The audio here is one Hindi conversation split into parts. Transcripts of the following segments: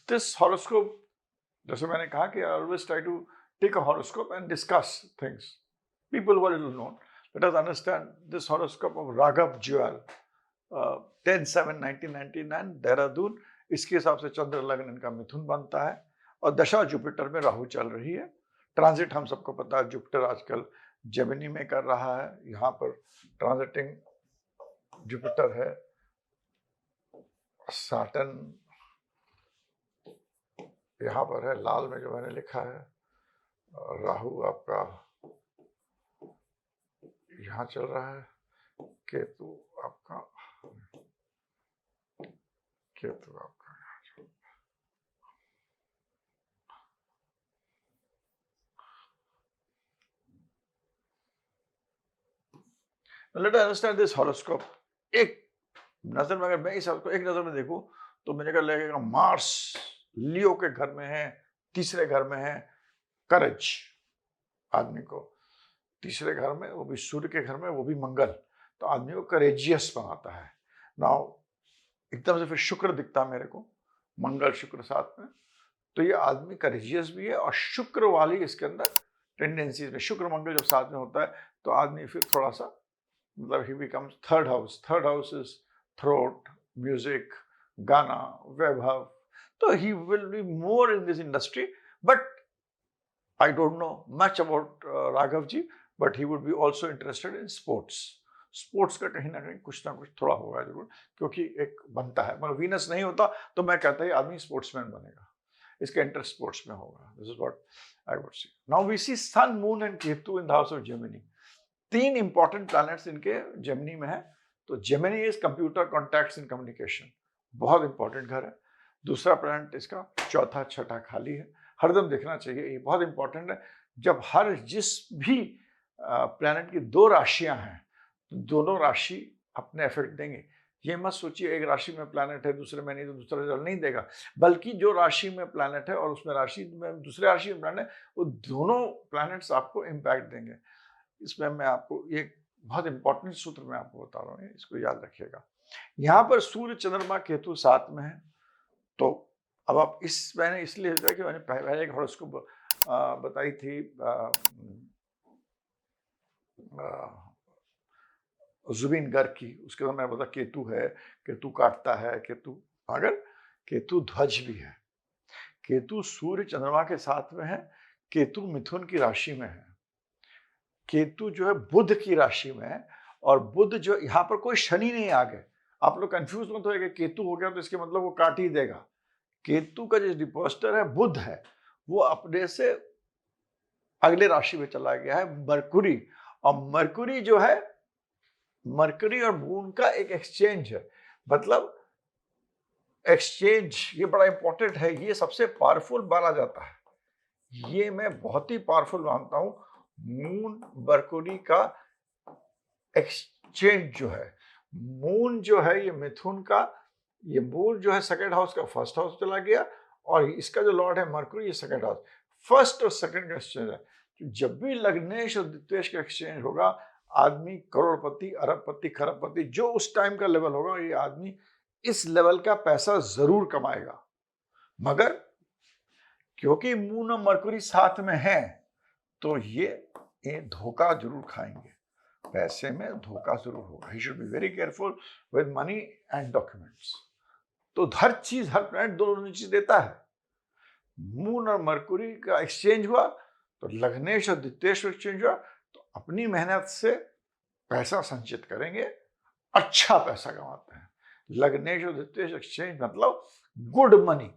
This horoscope, जैसे मैंने कहा कि I always try to take a horoscope and discuss things. People who are little known. Let us understand this horoscope of Raghav Jual, 10/7/1999, Dehradun. इसके हिसाब से चंद्र लग्न इनका मिथुन बनता है और दशा जुपिटर में राहु चल रही है। ट्रांजिट हम सबको पता है, जुपिटर आजकल जेमिनी में कर रहा है। यहाँ पर ट्रांजिटिंग जुपिटर है, सैटर्न यहाँ पर है, लाल में जो मैंने लिखा है। राहु आपका यहाँ चल रहा है, केतु आपका यहाँ चल रहा है। Let us understand this horoscope. एक नजर में, अगर मैं इस को एक नजर में देखूं तो मुझे क्या लगेगा, मार्स लियो के घर में है, तीसरे घर में है। करेज आदमी को तीसरे घर में, वो भी सूर्य के घर में, वो भी मंगल, तो आदमी को करेजियस बनाता है। नाउ एकदम से फिर शुक्र दिखता है मेरे को, मंगल शुक्र साथ में, तो ये आदमी करेजियस भी है। और शुक्र वाली इसके अंदर टेंडेंसीज में, शुक्र मंगल जब साथ में होता है तो आदमी फिर थोड़ा सा, मतलब ही becomes third house. Third house is throat, music, गाना, वैभव, तो he will be more in this industry. But I don't know much about Raghav ji, but he would be also interested in sports. Sports का कहीं ना कुछ थोड़ा होगा जरूर, क्योंकि एक बनता है, मतलब वीनस नहीं होता तो मैं कहता ही आदमी स्पोर्ट्समैन बनेगा, इसका इंटरेस्ट स्पोर्ट्स में होगा। This is what I would see. Now we see sun, moon and Ketu in the house of Gemini. तीन इंपॉर्टेंट प्लैनेट्स इनके जेमिनी में है। तो Gemini is computer, contacts and communication, बहुत इंपॉर्टेंट घर है। दूसरा प्लैनेट इसका चौथा छठा खाली है, हरदम देखना चाहिए, ये बहुत इंपॉर्टेंट है। जब जिस भी प्लैनेट की दो राशियां हैं, दोनों राशि अपने इफेक्ट देंगे। ये मत सोचिए एक राशि में प्लैनेट है दूसरे में नहीं तो दूसरा रिजल्ट नहीं देगा, बल्कि जो राशि में प्लैनेट है और उसमें राशि में दूसरे राशि में प्लैनेट है, वो दोनों प्लैनेट्स आपको इम्पैक्ट देंगे। इसमें मैं आपको एक बहुत इंपॉर्टेंट सूत्र मैं आपको बता रहा हूँ, इसको याद रखिएगा। यहाँ पर सूर्य, चंद्रमा, केतु साथ में है। तो अब आप मैंने इसलिए कि मैंने पहले एक हॉरोस्कोप बताई थी, जुबिन गर्ग की, उसके बाद मैंने बताया केतु है, केतु काटता है, केतु, अगर केतु ध्वज भी है। केतु सूर्य चंद्रमा के साथ में है, केतु मिथुन की राशि में है, केतु जो है बुध की राशि में है। और बुध जो यहाँ पर कोई शनि नहीं आ गए, आप लोग कंफ्यूज मत होइए कि केतु हो गया तो इसके मतलब वो काट ही देगा। केतु का जो डिपोस्टर है बुध है, वो अपने से अगले राशि में चला गया है, मरकुरी। और मरकुरी जो है, मरकरी और मून का एक एक्सचेंज है, मतलब एक्सचेंज, ये बड़ा इंपॉर्टेंट है, ये सबसे पावरफुल माना जाता है, ये मैं बहुत ही पावरफुल मानता हूं। मून मरकुरी का एक्सचेंज जो है, मून जो है ये मिथुन का, ये मून जो है सेकंड हाउस का फर्स्ट हाउस चला गया, और इसका जो लॉर्ड है मरकुरी, ये सेकंड हाउस, फर्स्ट और सेकंड का एक्सचेंज है। तो जब भी लग्नेश और द्वितेश का एक्सचेंज होगा, आदमी करोड़पति, अरबपति, खरबपति, जो उस टाइम का लेवल होगा, ये आदमी इस लेवल का पैसा जरूर कमाएगा। मगर क्योंकि मून और मरकुरी साथ में है, तो ये धोखा जरूर खाएंगे, पैसे में धोखा जरूर होगा। ही should be very careful with money and documents. तो हर चीज, हर प्लैनेट दोनों चीज देता है। मून और मरकुरी का एक्सचेंज हुआ तो लग्नेश और द्वितेश एक्सचेंज हुआ, तो अपनी मेहनत से पैसा संचित करेंगे, अच्छा पैसा कमाते हैं। लग्नेश और द्वितेश एक्सचेंज मतलब गुड मनी,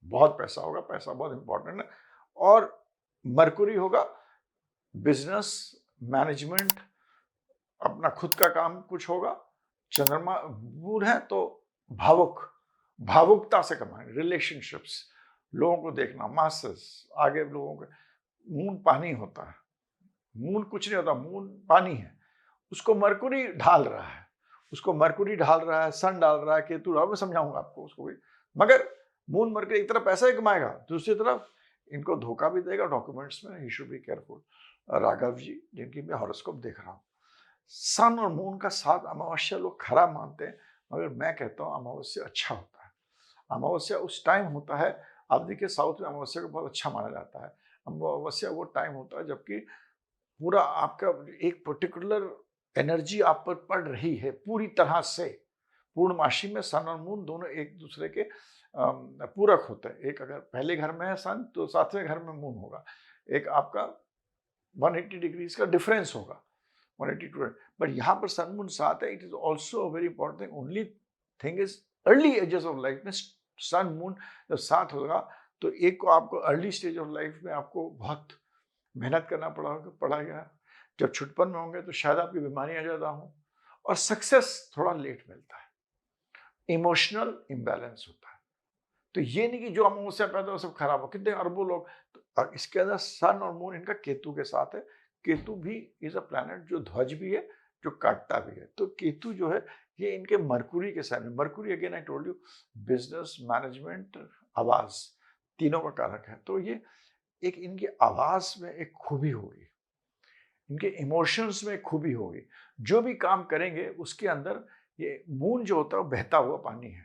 बहुत पैसा होगा, पैसा बहुत इंपॉर्टेंट है। और मरकुरी होगा बिजनेस, मैनेजमेंट, अपना खुद का काम कुछ होगा। चंद्रमा मून है तो भावुकता से कमाएंगे, रिलेशनशिप्स, लोगों को देखना, मासेस, आगे लोगों को। मून पानी होता है, मून कुछ नहीं होता, मून पानी है, उसको मरकुरी ढाल रहा है, सन डाल रहा है, केतु डाल, मैं समझाऊंगा आपको उसको भी। मगर मून मरकुरी एक तरफ पैसा ही कमाएगा, दूसरी तरफ इनको धोखा भी देगा डॉक्यूमेंट्स में। He should be careful. Raghav ji, जिनकी मैं हॉरोस्कोप देख रहा हूँ, सन और मून का साथ अमावस्या लोग खराब मानते हैं, मगर मैं कहता हूँ अमावस्या अच्छा होता है। अमावस्या उस टाइम होता है, आप देखिए साउथ में अमावस्या को बहुत अच्छा माना जाता है। अमावस्या वो टाइम होता है जबकि पूरा आपका एक पर्टिकुलर एनर्जी आप पर पड़ रही है पूरी तरह से। पूर्णमासी में सन और मून दोनों एक दूसरे के पूरक होते हैं। एक अगर पहले घर में है सन तो सातवें घर में मून होगा। एक आपका 180 डिग्रीज का डिफरेंस होगा, 182। बट यहाँ पर सन मून साथ है। It is also very important thing. Only thing is early ages of life में सन मून जब साथ होगा तो एक को आपको अर्ली स्टेज ऑफ लाइफ में आपको बहुत मेहनत करना पड़ा गया। जब छुटपन में होंगे तो शायद आपकी बीमारियां ज्यादा हों और सक्सेस थोड़ा लेट मिलता है। इमोशनल इम्बैलेंस होता है। तो ये नहीं कि जो अमावस्या पैदा हो सब खराब हो, कितने अरबों लोग। तो इसके अंदर सन और मून इनका केतु के साथ है। केतु भी इज अ प्लैनेट जो ध्वज भी है, जो काटता भी है। तो केतु जो है ये इनके मरकुरी के साथ में, Mercury again I told you business, management, आवाज, तीनों का कारक है। तो ये एक इनकी आवाज में एक खूबी होगी, इनके इमोशंस में खूबी होगी। जो भी काम करेंगे उसके अंदर ये मून जो होता है वो बहता हुआ पानी है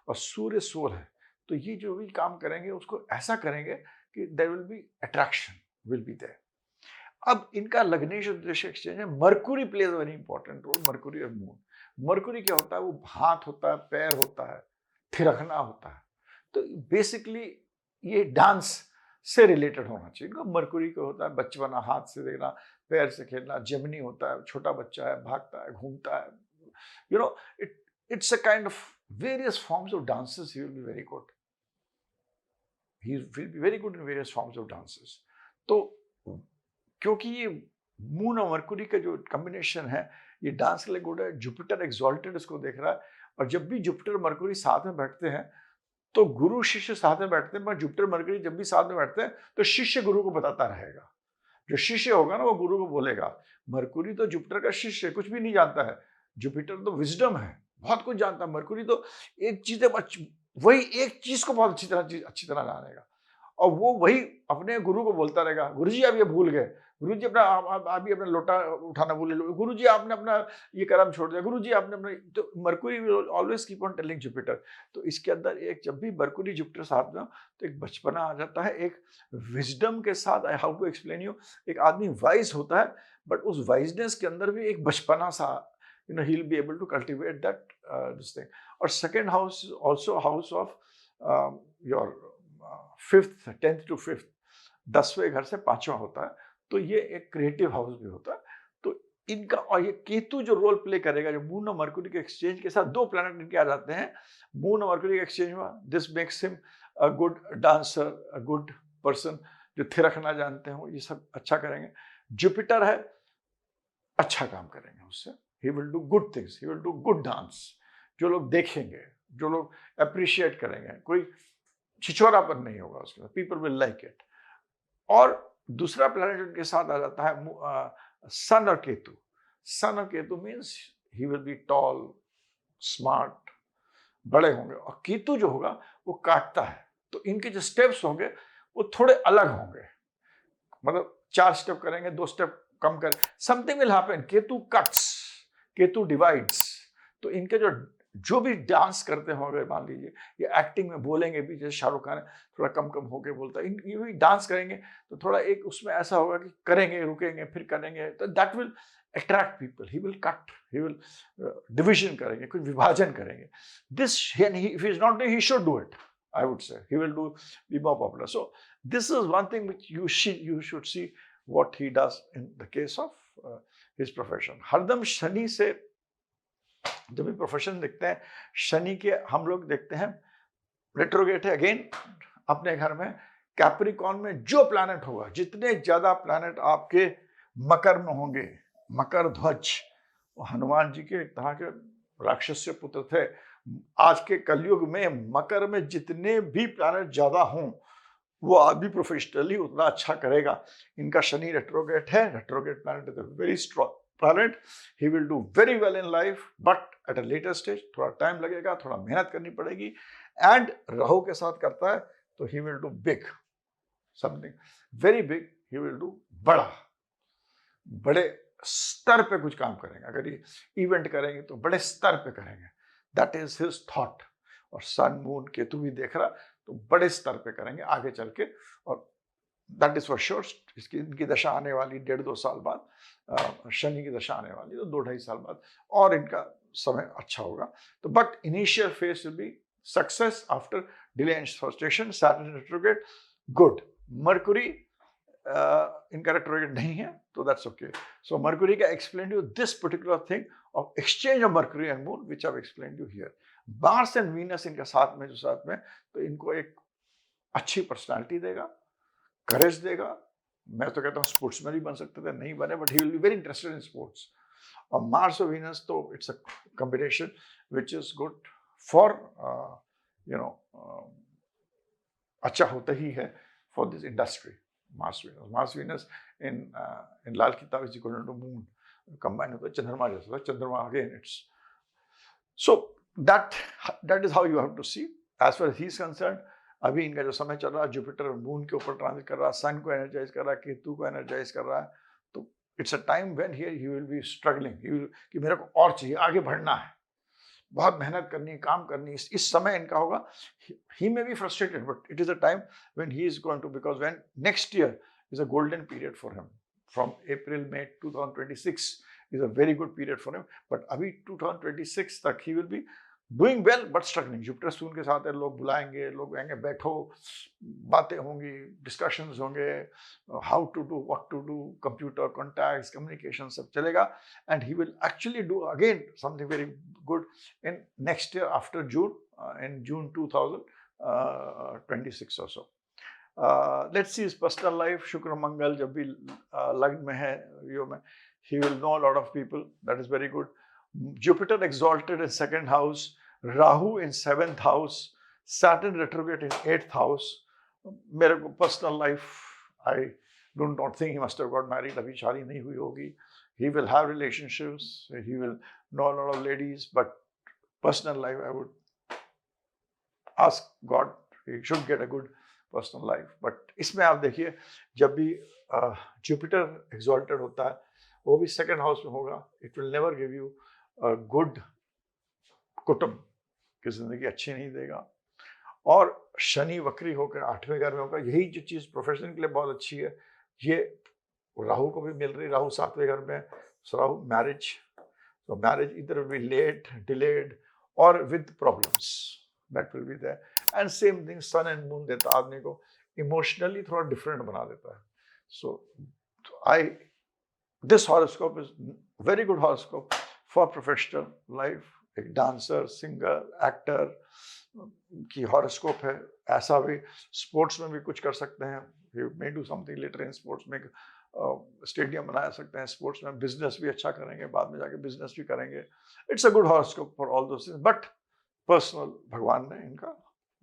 और सूर्य सोल है। तो ये जो भी काम करेंगे उसको ऐसा करेंगे कि there will be attraction will be there. अब इनका लग्नेश उद्देश्य एक्सचेंज है। Mercury plays very important role. Mercury और मून, मरकुरी क्या होता है, वो हाथ होता है, पैर होता है, थिरकना होता है। तो बेसिकली ये डांस से रिलेटेड होना चाहिए। इनको मरकुरी को होता है बचपना, हाथ से देखना, पैर से खेलना। जेमिनी होता है छोटा बच्चा है, भागता है, घूमता है। You know it's a kind of various forms of dances. He will be very good. He will be very good in various forms of dances. तो क्योंकि ये मून और मरकुरी का जो कॉम्बिनेशन है ये डांस के लिए गुड है। जुपिटर एक्सॉल्टेड इसको देख रहा है और जब भी जुपिटर मरकुरी साथ में बैठते हैं तो गुरु शिष्य साथ में बैठते हैं। पर जुपिटर मरकुरी जब भी साथ में बैठते हैं तो शिष्य गुरु को बताता रहेगा। जो शिष्य होगा ना वो गुरु को बोलेगा। मरकुरी तो जुपिटर का शिष्य कुछ भी नहीं जानता है। जुपिटर तो विजडम है, बहुत कुछ जानता है। मरकुरी तो एक चीज वही एक चीज को बहुत अच्छी तरह जानेगा और वो वही अपने गुरु को बोलता रहेगा। गुरुजी आप ये भूल गए, गुरुजी अपना आप भी अपना लोटा उठाना भूल गए, गुरुजी आपने अपना ये कर्म छोड़ दिया, गुरुजी आपने अपना। तो Mercury will always keep on telling Jupiter. तो इसके अंदर एक जब भी मरकुरी जुपिटर साथ में तो एक बचपना आ जाता है, एक विजडम के साथ। I how to explain you, एक आदमी वाइज होता है बट उस वाइजनेस के अंदर भी एक बचपना सा, you know, he'll be able to cultivate that this thing. और second house is also house of your fifth, 10th to 5th, 10वें घर से 5वां होता है। तो ये एक क्रिएटिव हाउस भी होता है। तो इनका और ये केतु जो रोल प्ले करेगा, जो मून और मरकुरी के एक्सचेंज के साथ दो प्लैनेट इनके आ जाते हैं, मून और मरकुरी के एक्सचेंज हुआ, this makes him a good dancer, a good person. जो थिरकना जानते हो ये सब अच्छा करेंगे। जुपिटर है, अच्छा काम करेंगे उससे। He will do good things, he will do good dance। जो लोग देखेंगे, जो लोग अप्रिशिएट करेंगे, कोई छिछोरापन नहीं होगा उसके साथ, पीपल विल लाइक इट। और दूसरा प्लैनेट उनके साथ आ जाता है सन और केतु। सन और Ketu means he will be toll, smart, बड़े होंगे। और केतु जो होगा वो काटता है, तो इनके जो स्टेप्स होंगे वो थोड़े अलग होंगे। मतलब 4 स्टेप करेंगे, 2 स्टेप कम कर, something will happen. Ketu cuts, Ketu divides. तो इनके जो भी डांस करते होंगे, मान लीजिए ये एक्टिंग में बोलेंगे भी, जैसे शाहरुख खान थोड़ा कम कम होके बोलता है, ये भी डांस करेंगे तो थोड़ा एक उसमें ऐसा होगा कि करेंगे, रुकेंगे, फिर करेंगे। तो that will attract people. He will cut, he will division करेंगे, कुछ विभाजन करेंगे। This if he is not doing, he should do it. I would say he will be more popular. So this is one thing which you should see what he does in the case of his profession. हरदम शनि से जब भी प्रोफेशन देखते हैं, शनि के हम लोग देखते हैं रेट्रोगेट है अगेन अपने घर में। कैप्रिकॉर्न में जो प्लैनेट होगा, जितने ज्यादा प्लैनेट आपके मकर में होंगे, मकर ध्वज, हनुमान जी के तरह के राक्षस पुत्र थे। आज के कलयुग में मकर में जितने भी प्लैनेट ज्यादा हों, वो आदमी प्रोफेशनली उतना अच्छा करेगा। इनका शनि रेट्रोगेट है, retrograde planet is a very strong planet. He will do very well in life, but at a later stage थोड़ा टाइम लगेगा, थोड़ा मेहनत करनी पड़ेगी। एंड राहु के साथ करता है तो he will do big, something very big। he will do बड़े स्तर पे कुछ काम करेंगे। अगर ये इवेंट करेंगे तो बड़े स्तर पे करेंगे। That is his thought. और सन मून केतु भी देख रहा, तो बड़े स्तर पे करेंगे आगे चल के। और दैट इज फॉर श्योर, इसकी इनकी दशा आने वाली 1.5-2 साल बाद, शनि की दशा आने वाली तो 2-2.5 साल बाद, और इनका समय अच्छा होगा। तो but initial phase will be success after delay and frustration, Saturn retrograde good. Mercury इनका रेट्रोग्रेड नहीं है, तो दैट्स ओके। सो मरकुरी का explain you this particular thing of exchange of Mercury and moon which I explain you here. Mars and Venus इनका साथ में, जो साथ में, तो इनको एक अच्छी पर्सनालिटी देगा, करेज देगा। मैं तो कहता हूँ स्पोर्ट्समैन भी बन सकते थे, नहीं बने, but he will be very interested in sports. और मार्स और वीनस तो it's a combination which is good for you know, अच्छा होता ही है for this industry. Mars Venus in लाल किताब is equal to moon, combine होता है चंद्रमा जैसा, चंद्रमा again it's so that is how you have to see as far as he is concerned। अभी इनका जो समय चल रहा है, जुपिटर मून के ऊपर ट्रांजिट कर रहा है, सन को एनर्जाइज कर रहा है, केतु को एनर्जाइज कर रहा है, तो it's a time when here he will be struggling, कि मेरे को और चाहिए, आगे बढ़ना है, बहुत मेहनत करनी है, काम करनी है। इस समय इनका होगा, he may be frustrated, but it is a time when he is going to, because when next year is a golden period for him, from April May 2026 is a very good period for him, but अभी 2026 तक he will be doing well but struggling। Jupiter sun के साथ है, लोग बुलाएंगे, लोग कहेंगे बैठो, बातें होंगी, डिस्कशंस होंगे, how to do, what to do, computer contacts, communication सब चलेगा, and he will actually do again something very good in next year after June, in June 2026 or so। Let's see his personal life। शुक्र मंगल जब भी लग्न में है, यो में, he will know a lot of people, that is very good। Jupiter exalted in 2nd house, Rahu in 7th house, Saturn retrograde in 8th house। मेरे को personal life, I do not think he must have got married, अभी शादी नहीं हुई होगी। He will have relationships, he will know a lot of ladies, but personal life I would ask God, he should get a good personal life। but इसमें आप देखिए, जब भी जुपिटर एक्सॉल्टेड होता है, वो भी 2nd हाउस में होगा, it will never give you a good कुटुंब की जिंदगी, अच्छी नहीं देगा। और शनि वक्री होकर 8वें घर में होगा, यही जो चीज़ प्रोफेशन के लिए बहुत अच्छी है, ये राहु को भी मिल रही, राहु 7वें घर में, राहु मैरिज, तो मैरिज इधर will be late, delayed, or with problems that will be there। and same thing sun and moon देता आदमी को emotionally थोड़ा different बना देता है। so this horoscope is very good horoscope for professional life। एक डांसर, सिंगर, एक्टर की हॉरोस्कोप है। ऐसा भी स्पोर्ट्स में भी कुछ कर सकते हैं, you may do something later in sports में, स्टेडियम बना सकते हैं, स्पोर्ट्स में बिजनेस भी अच्छा करेंगे, बाद में जाके बिजनेस भी करेंगे। It's a good horoscope for all those things. But personal भगवान ने इनका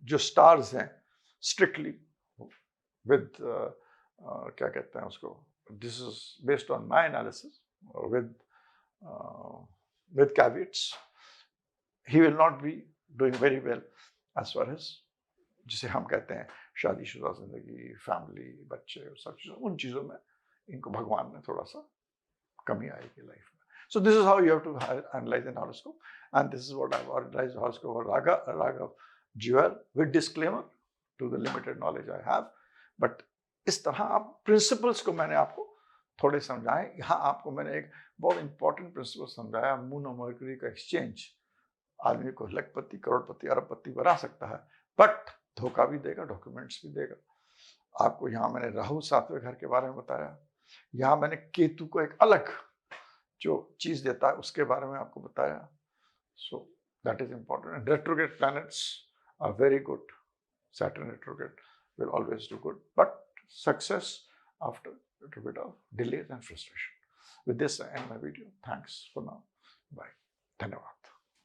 जो स्टार्स हैं स्ट्रिक्टली विद क्या कहते हैं उसको, this is based on my analysis with caveats, he will not be doing very well as far as, जिसे हम कहते हैं शादीशुदा जिंदगी, फैमिली, बच्चे, सब चीज़ों, उन चीज़ों में इनको भगवान ने थोड़ा सा कमी आएगी लाइफ में। So this is how you have to analyze an horoscope, and this is what I've analyzed horoscope for Raghav Jewel, with disclaimer to the limited knowledge I have। but इस तरह आप प्रिंसिपल्स को मैंने आपको थोड़े समझाए। यहाँ आपको मैंने एक बहुत इंपॉर्टेंट प्रिंसिपल समझाया, मून और मरकरी का एक्सचेंज आदमी को लखपति, करोड़पति, अरबपति बना सकता है, बट धोखा भी देगा, डॉक्यूमेंट्स भी देगा। आपको यहाँ मैंने राहु 7वें घर के बारे में बताया, यहाँ मैंने केतु को एक अलग जो चीज देता है उसके बारे में आपको बताया। So that is important. Retrograde planets are very good. Saturn retrograde will always do good, but success after a little bit of delays and frustration। With this, I end my video. Thanks for now. Bye. धन्यवाद।